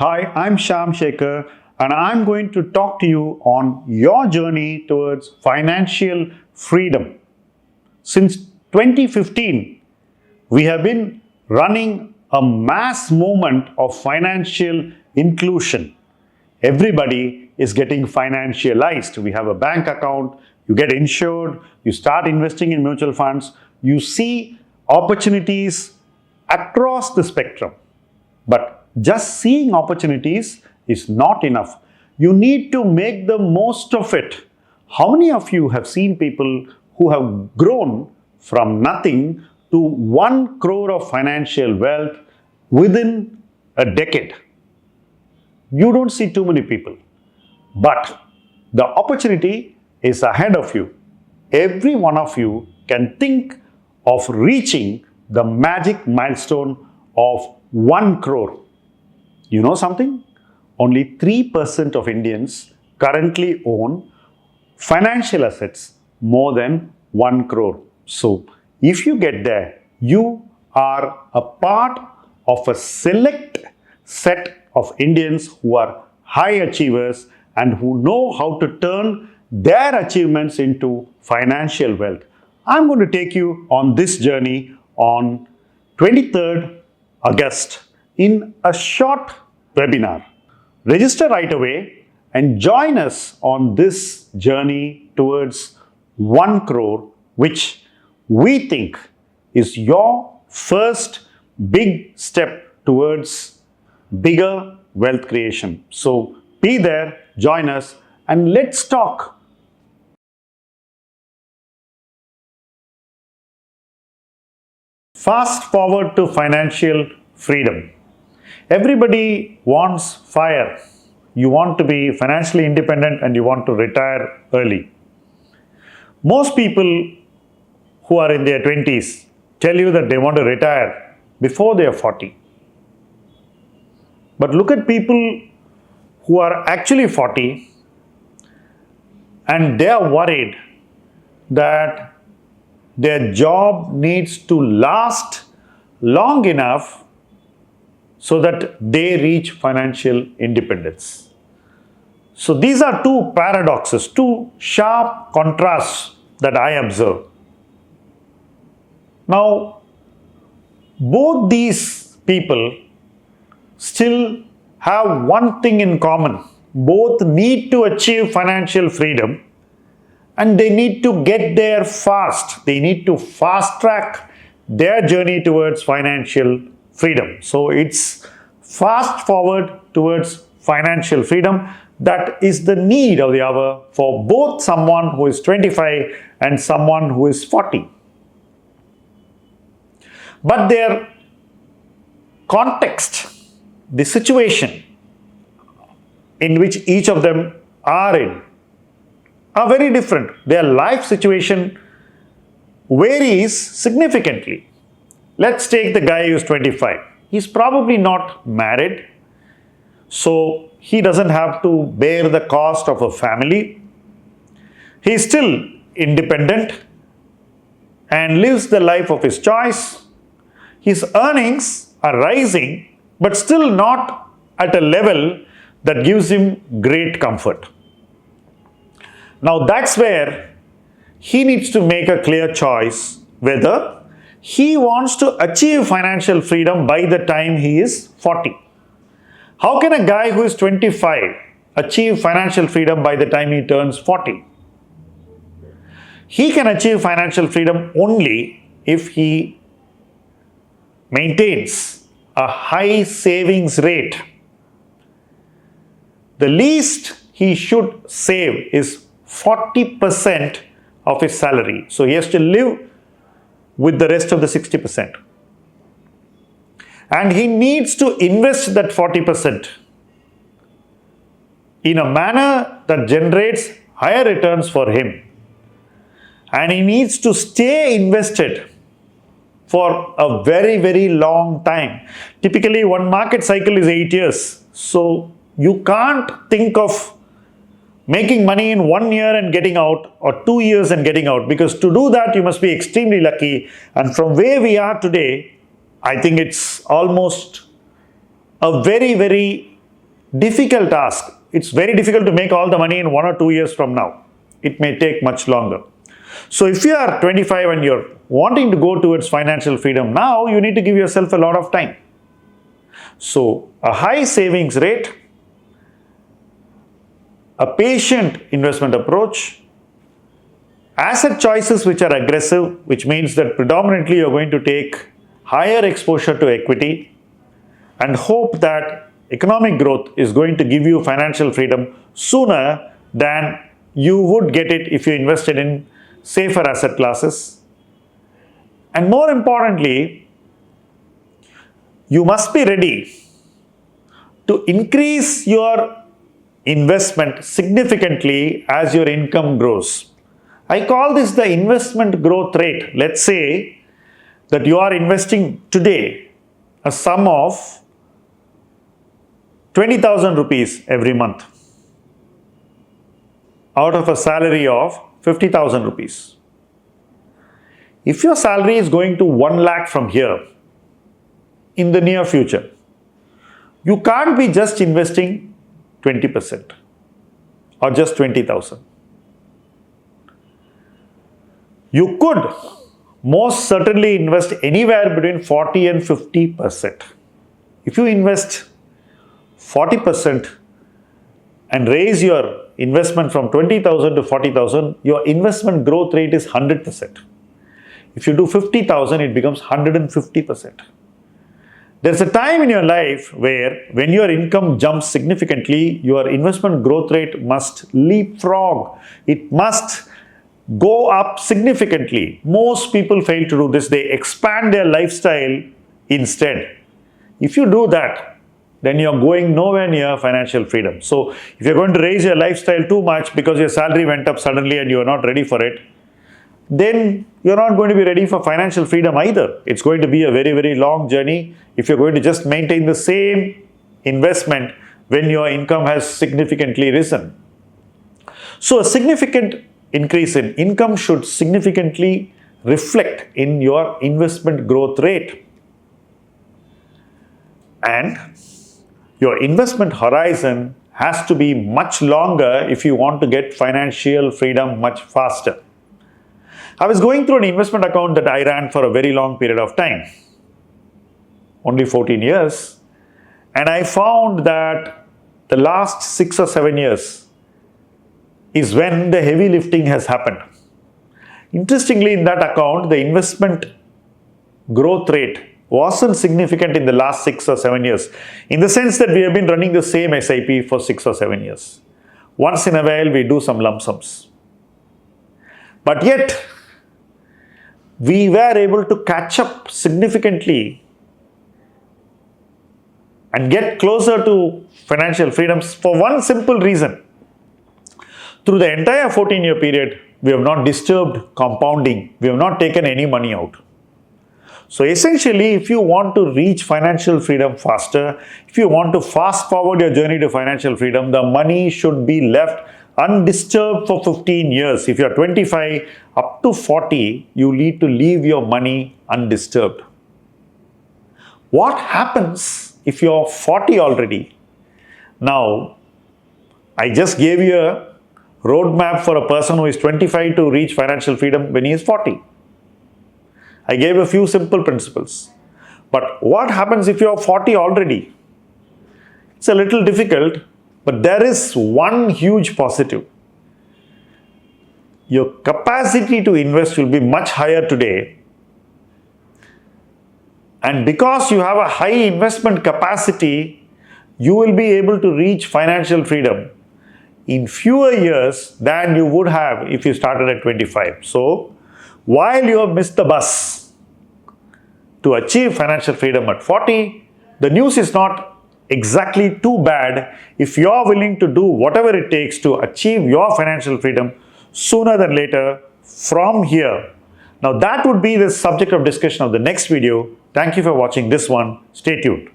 Hi, I'm Shyam Sekhar and I'm going to talk to you on your journey towards financial freedom. Since 2015, we have been running a mass movement of financial inclusion. Everybody is getting financialized. We have a bank account, you get insured, you start investing in mutual funds, you see opportunities across the spectrum. But just seeing opportunities is not enough. You need to make the most of it. How many of you have seen people who have grown from nothing to 1 crore of financial wealth within a decade? You don't see too many people. But the opportunity is ahead of you. Every one of you can think of reaching the magic milestone of 1 crore. You know something? Only 3% of Indians currently own financial assets more than 1 crore. So, if you get there, you are a part of a select set of Indians who are high achievers and who know how to turn their achievements into financial wealth. I'm going to take you on this journey on 23rd August in a short webinar. Register right away and join us on this journey towards 1 crore, which we think is your first big step towards bigger wealth creation. So be there, join us, and let's talk. Fast forward to financial freedom. Everybody wants FIRE. You want to be financially independent and you want to retire early. Most people who are in their 20s tell you that they want to retire before they are 40. But look at people who are actually 40 and they are worried that their job needs to last long enough so that they reach financial independence. So these are two paradoxes, two sharp contrasts that I observe. Now, both these people still have one thing in common. Both need to achieve financial freedom and they need to get there fast. They need to fast track their journey towards financial freedom. So it's fast forward towards financial freedom. That is the need of the hour for both someone who is 25 and someone who is 40. But their context, the situation in which each of them are in, are very different. Their life situation varies significantly. Let's take the guy who is 25. He's probably not married, so he doesn't have to bear the cost of a family. He's still independent and lives the life of his choice. His earnings are rising, but still not at a level that gives him great comfort. Now that's where he needs to make a clear choice whether he wants to achieve financial freedom by the time he is 40. How can a guy who is 25 achieve financial freedom by the time he turns 40? He can achieve financial freedom only if he maintains a high savings rate. The least he should save is 40% of his salary. So he has to live with the rest of the 60%. And he needs to invest that 40% in a manner that generates higher returns for him. And he needs to stay invested for a very, very long time. Typically, one market cycle is 8 years. So you can't think of making money in 1 year and getting out or 2 years and getting out, because to do that you must be extremely lucky. And from where we are today, I think it's almost a very, very difficult task. It's very difficult to make all the money in 1 or 2 years from now. It may take much longer. So if you are 25 and you're wanting to go towards financial freedom now, you need to give yourself a lot of time. So a high savings rate, a patient investment approach, asset choices which are aggressive, which means that predominantly you're going to take higher exposure to equity and hope that economic growth is going to give you financial freedom sooner than you would get it if you invested in safer asset classes. And more importantly, you must be ready to increase your investment significantly as your income grows. I call this the investment growth rate. Let's say that you are investing today a sum of 20,000 rupees every month out of a salary of 50,000 rupees. If your salary is going to 1 lakh from here in the near future, you can't be just investing 20% or just 20,000. You could most certainly invest anywhere between 40 and 50%. If you invest 40% and raise your investment from 20,000 to 40,000, your investment growth rate is 100%. If you do 50,000, it becomes 150%. There's a time in your life where when your income jumps significantly, your investment growth rate must leapfrog. It must go up significantly. Most people fail to do this. They expand their lifestyle instead. If you do that, then you're going nowhere near financial freedom. So if you're going to raise your lifestyle too much because your salary went up suddenly and you're not ready for it, then you're not going to be ready for financial freedom either. It's going to be a very, very long journey if you're going to just maintain the same investment when your income has significantly risen. So a significant increase in income should significantly reflect in your investment growth rate. And your investment horizon has to be much longer if you want to get financial freedom much faster. I was going through an investment account that I ran for a very long period of time, only 14 years, and I found that the last 6 or 7 years is when the heavy lifting has happened. Interestingly, in that account, the investment growth rate wasn't significant in the last 6 or 7 years, in the sense that we have been running the same SIP for 6 or 7 years. Once in a while, we do some lump sums. But yet, we were able to catch up significantly and get closer to financial freedoms for one simple reason. Through the entire 14-year period, we have not disturbed compounding. We have not taken any money out. So essentially, if you want to reach financial freedom faster, if you want to fast forward your journey to financial freedom, the money should be left undisturbed for 15 years. If you are 25 up to 40, you need to leave your money undisturbed. What happens if you are 40 already? Now, I just gave you a roadmap for a person who is 25 to reach financial freedom when he is 40. I gave a few simple principles. But what happens if you are 40 already? It's a little difficult, but there is one huge positive. Your capacity to invest will be much higher today. And because you have a high investment capacity, you will be able to reach financial freedom in fewer years than you would have if you started at 25. So, while you have missed the bus to achieve financial freedom at 40, the news is not exactly too bad if you are willing to do whatever it takes to achieve your financial freedom sooner than later from here. Now, that would be the subject of discussion of the next video. Thank you for watching this one. Stay tuned.